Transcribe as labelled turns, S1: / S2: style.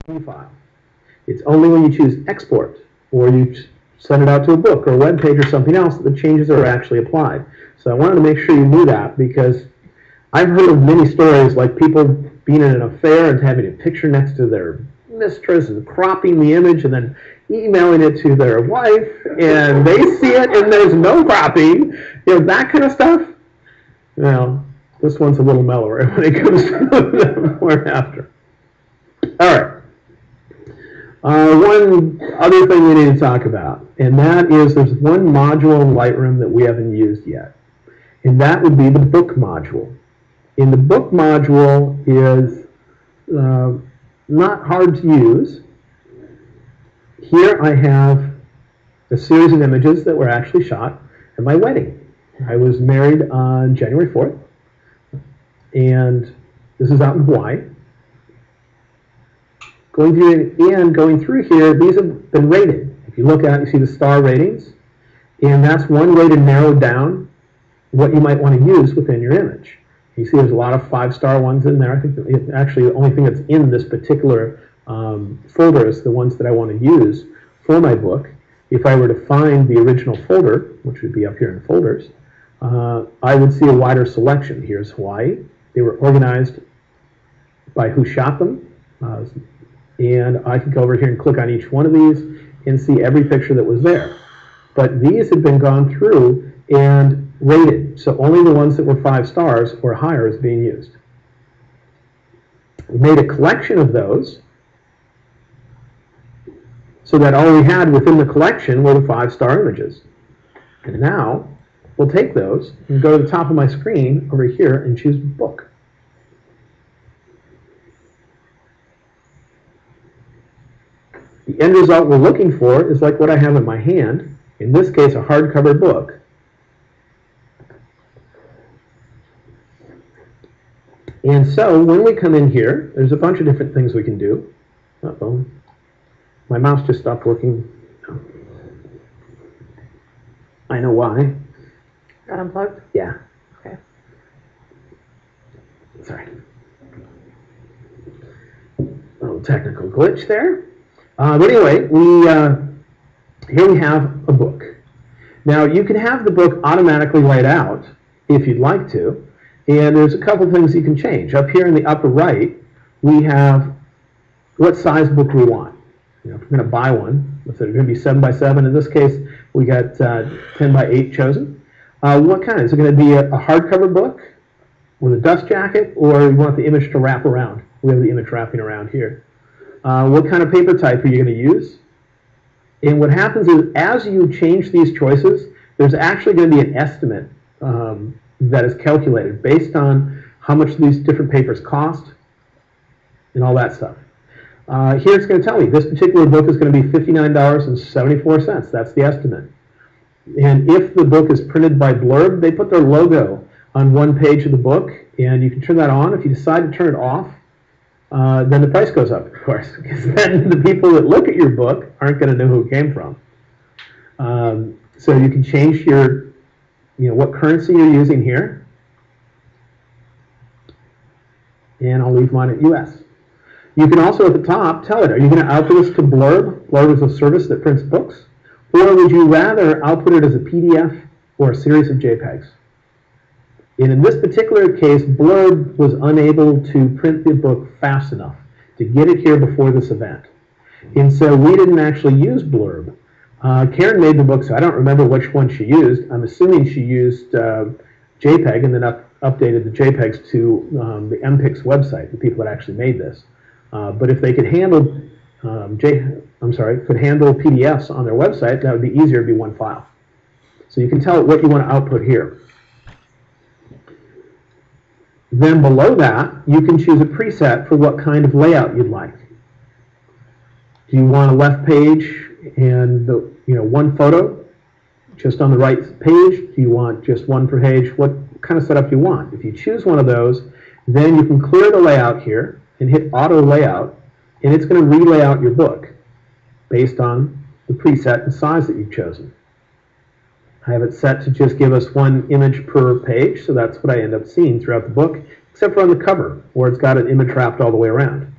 S1: file. It's only when you choose export or you send it out to a book or a web page or something else that the changes are actually applied. So I wanted to make sure you knew that, because I've heard of many stories like people being in an affair and having a picture next to their mistress and cropping the image and then emailing it to their wife, and they see it and there's no cropping, that kind of stuff. Well, this one's a little mellower when it comes to the before and after. All right. One other thing we need to talk about, and that is there's one module in Lightroom that we haven't used yet, and that would be the book module. And the book module is not hard to use. Here I have a series of images that were actually shot at my wedding. I was married on January 4th, and this is out in Hawaii. Going through here, these have been rated. If you look at it, you see the star ratings, and that's one way to narrow down what you might want to use within your image. You see there's a lot of 5-star ones in there. I think actually the only thing that's in this particular folder is the ones that I want to use for my book. If I were to find the original folder, which would be up here in folders, I would see a wider selection. Here's Hawaii. They were organized by who shot them. And I could go over here and click on each one of these and see every picture that was there. But these have been gone through and rated, so only the ones that were 5 stars or higher is being used. We made a collection of those so that all we had within the collection were the 5-star images. And now we'll take those and go to the top of my screen over here and choose book. The end result we're looking for is like what I have in my hand, in this case a hardcover book. And so when we come in here, there's a bunch of different things we can do. Uh-oh. My mouse just stopped working. I know why.
S2: Got unplugged?
S1: Yeah.
S2: Okay.
S1: Sorry. A little technical glitch there. But anyway, here we have a book. Now, you can have the book automatically laid out if you'd like to, and there's a couple things you can change. Up here in the upper right, we have what size book we want. If we're going to buy one, let's say it's going to be 7 by 7. In this case, we got 10 by 8 chosen. What kind? Is it going to be a hardcover book with a dust jacket, or you want the image to wrap around? We have the image wrapping around here. What kind of paper type are you going to use? And what happens is, as you change these choices, there's actually going to be an estimate that is calculated based on how much these different papers cost and all that stuff. Here it's going to tell me this particular book is going to be $59.74. That's the estimate. And if the book is printed by Blurb, they put their logo on one page of the book, and you can turn that on. If you decide to turn it off, then the price goes up, of course, because then the people that look at your book aren't going to know who it came from. So you can change your, what currency you're using here, and I'll leave mine at US. You can also at the top tell it, are you going to output this to Blurb? Blurb is a service that prints books, or would you rather output it as a PDF or a series of JPEGs? And in this particular case, Blurb was unable to print the book fast enough to get it here before this event. And so we didn't actually use Blurb. Karen made the book, so I don't remember which one she used. I'm assuming she used JPEG and then updated the JPEGs to the MPix website, the people that actually made this. But if they could handle could handle PDFs on their website, that would be easier, it'd be one file. So you can tell it what you want to output here. Then below that, you can choose a preset for what kind of layout you'd like. Do you want a left page and one photo just on the right page? Do you want just one per page? What kind of setup do you want? If you choose one of those, then you can clear the layout here and hit auto layout, and it's going to relay out your book based on the preset and size that you've chosen. I have it set to just give us one image per page, so that's what I end up seeing throughout the book, except for on the cover, where it's got an image wrapped all the way around.